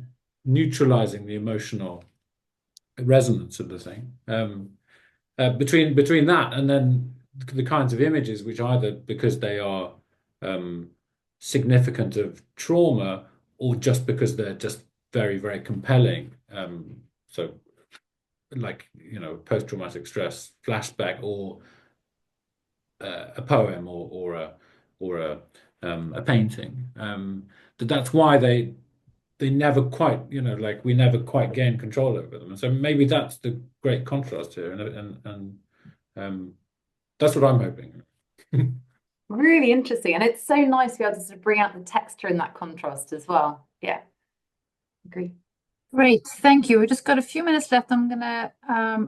[SPEAKER 1] neutralizing the emotional resonance of the thing. Between that and then the kinds of images which either because they are significant of trauma or just because they're just very, very compelling. So like, post-traumatic stress, flashback, or a poem, or a painting. That's why they never quite, we never quite gain control over them. And so maybe that's the great contrast here, and that's what I'm hoping.
[SPEAKER 3] Really interesting, and it's so nice to be able to sort of bring out the texture in that contrast as well. Yeah, agree.
[SPEAKER 2] Great, thank you. We just got a few minutes left. I'm gonna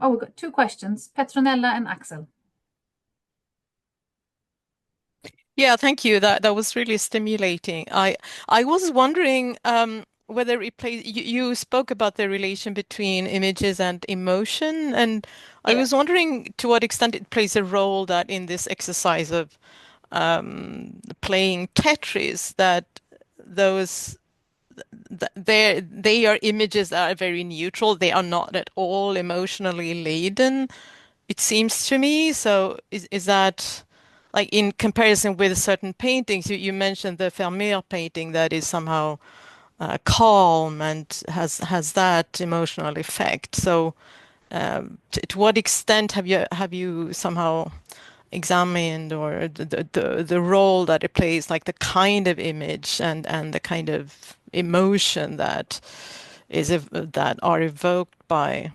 [SPEAKER 2] we've got two questions, Petronella and Axel.
[SPEAKER 6] Yeah, thank you. That was really stimulating. I was wondering whether it plays. You spoke about the relation between images and emotion, and I was wondering to what extent it plays a role that in this exercise of playing Tetris, that those they are images that are very neutral. They are not at all emotionally laden, it seems to me. So is that, like, in comparison with certain paintings, you mentioned the Vermeer painting that is somehow calm and has that emotional effect. So to what extent have you somehow examined, or the role that it plays, like the kind of image and the kind of emotion that that are evoked by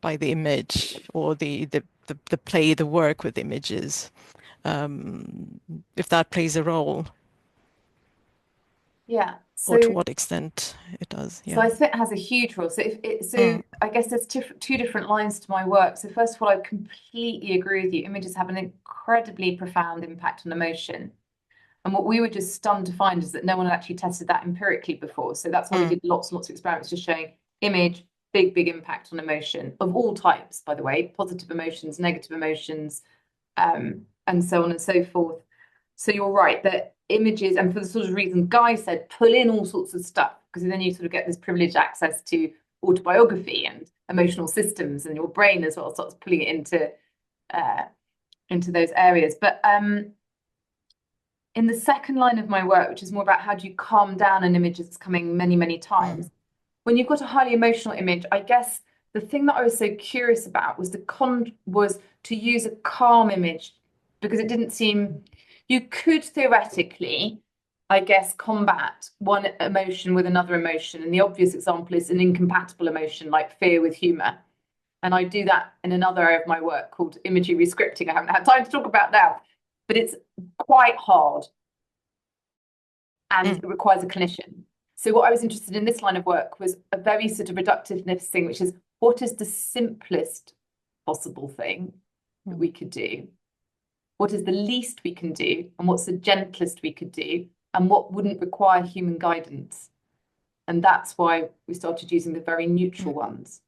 [SPEAKER 6] the image, or the play, the work with images, if that plays a role?
[SPEAKER 3] Yeah.
[SPEAKER 6] Or to what extent it does?
[SPEAKER 3] So I think it has a huge role. So I guess there's two different lines to my work. So first of all, I completely agree with you. Images have an incredibly profound impact on emotion. And what we were just stunned to find is that no one had actually tested that empirically before. So that's why we did lots and lots of experiments just showing image, big impact on emotion of all types, by the way, positive emotions, negative emotions, and so on and so forth. So you're right that images, and for the sort of reason Guy said, pull in all sorts of stuff, because then you sort of get this privileged access to autobiography and emotional systems, and your brain as well starts pulling it into those areas. But in the second line of my work, which is more about how do you calm down an image that's coming many times, when you've got a highly emotional image, I guess the thing that I was so curious about was was to use a calm image, because it didn't seem, you could theoretically, I guess, combat one emotion with another emotion. And the obvious example is an incompatible emotion like fear with humor. And I do that in another area of my work called imagery rescripting. I haven't had time to talk about now, but it's quite hard and it requires a clinician. So what I was interested in this line of work was a very sort of reductiveness thing, which is what is the simplest possible thing that we could do? What is the least we can do? And what's the gentlest we could do? And what wouldn't require human guidance? And that's why we started using the very neutral ones.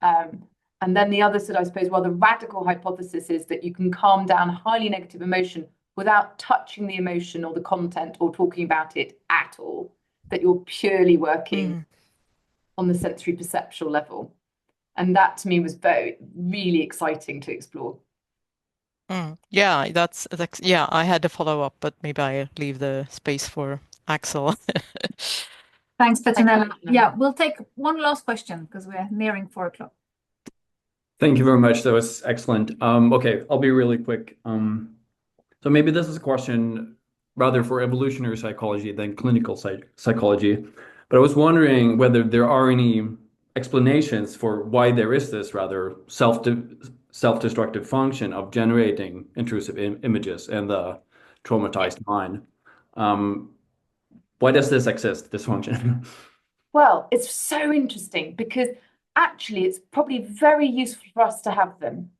[SPEAKER 3] And then the other sort, I suppose, the radical hypothesis is that you can calm down highly negative emotion without touching the emotion or the content or talking about it at all, that you're purely working on the sensory perceptual level. And that to me was really exciting to explore.
[SPEAKER 6] Yeah, that's yeah, I had to follow up, but maybe I leave the space for Axel.
[SPEAKER 2] Thanks, Petronella. Yeah, we'll take one last question because we're nearing 4 o'clock.
[SPEAKER 7] Thank you very much. That was excellent. Okay, I'll be really quick. So maybe this is a question rather for evolutionary psychology than clinical psychology. But I was wondering whether there are any explanations for why there is this rather self-destructive function of generating intrusive images in the traumatized mind. Why does this exist, this function?
[SPEAKER 3] Well, it's so interesting because actually it's probably very useful for us to have them.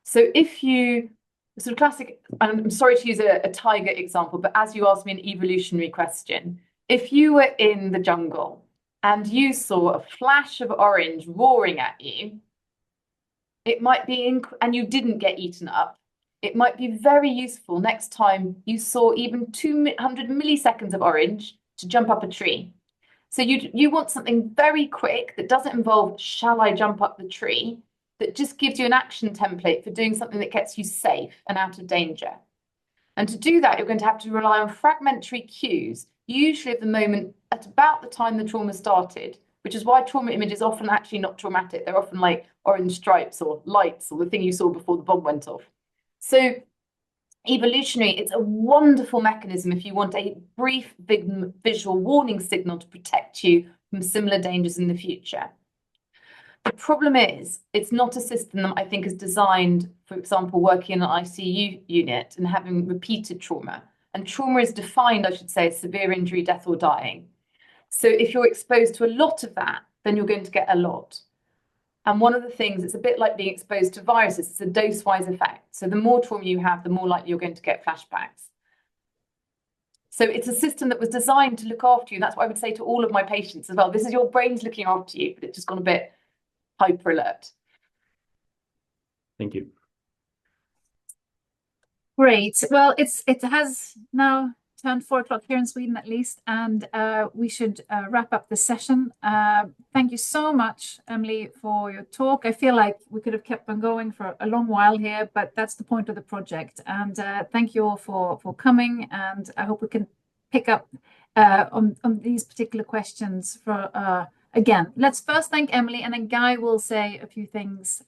[SPEAKER 3] So if you, sort of classic, and I'm sorry to use a tiger example, but as you asked me an evolutionary question, if you were in the jungle and you saw a flash of orange roaring at you, it might be, and you didn't get eaten up, it might be very useful next time you saw even 200 milliseconds of orange to jump up a tree. So you want something very quick that doesn't involve, shall I jump up the tree, that just gives you an action template for doing something that gets you safe and out of danger. And to do that, you're going to have to rely on fragmentary cues usually at the moment at about the time the trauma started, which is why trauma images are often actually not traumatic. They're often like orange stripes or lights or the thing you saw before the bomb went off. So evolutionary, it's a wonderful mechanism if you want a brief visual warning signal to protect you from similar dangers in the future. The problem is, it's not a system that I think is designed, for example, working in an ICU unit and having repeated trauma. And trauma is defined, I should say, as severe injury, death, or dying. So if you're exposed to a lot of that, then you're going to get a lot. And one of the things, it's a bit like being exposed to viruses, it's a dose-wise effect. So the more trauma you have, the more likely you're going to get flashbacks. So it's a system that was designed to look after you. That's what I would say to all of my patients as well. This is your brain's looking after you, but it's just gone a bit hyper alert.
[SPEAKER 7] Thank you.
[SPEAKER 2] Great. Well, it has now turned 4 o'clock here in Sweden, at least, and we should wrap up the session. Thank you so much, Emily, for your talk. I feel like we could have kept on going for a long while here, but that's the point of the project. And thank you all for coming, and I hope we can pick up on these particular questions for again. Let's first thank Emily, and then Guy will say a few things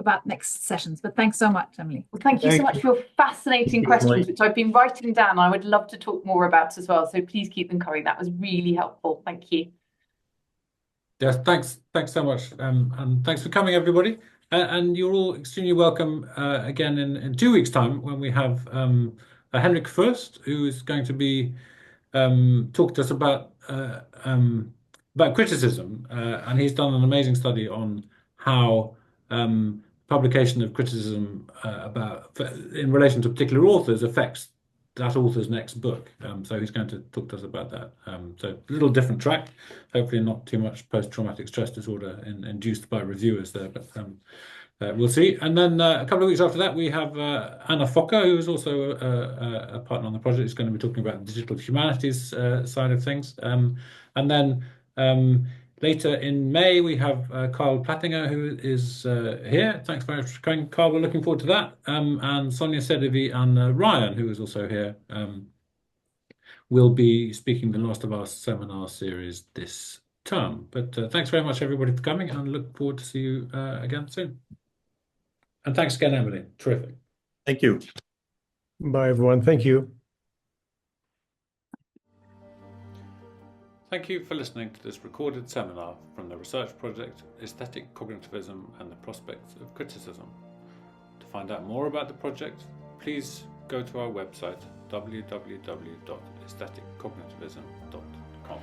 [SPEAKER 2] about next sessions. But thanks so much, Emily.
[SPEAKER 3] Well, thank you so much for your fascinating questions, which I've been writing down. I would love to talk more about as well. So please keep them coming. That was really helpful. Thank you.
[SPEAKER 1] Yes, thanks so much, and thanks for coming, everybody. And you're all extremely welcome again in 2 weeks' time when we have Henrik Furst, who is going to be talk to us about criticism, and he's done an amazing study on how publication of criticism in relation to particular authors affects that author's next book. So he's going to talk to us about that. So a little different track, hopefully not too much post-traumatic stress disorder induced by reviewers there, but we'll see. And then a couple of weeks after that, we have Anna Fokker, who is also a partner on the project. Is going to be talking about the digital humanities side of things. And then later in May, we have Carl Plattinger, who is here. Thanks very much for coming, Carl. We're looking forward to that. And Sonia Sedevi and Ryan, who is also here, will be speaking the last of our seminar series this term. But thanks very much, everybody, for coming, and look forward to see you again soon. And thanks again, Emily. Terrific.
[SPEAKER 5] Thank you.
[SPEAKER 8] Bye, everyone. Thank you.
[SPEAKER 1] Thank you for listening to this recorded seminar from the research project Aesthetic Cognitivism and the Prospects of Criticism. To find out more about the project, please go to our website www.aestheticcognitivism.com.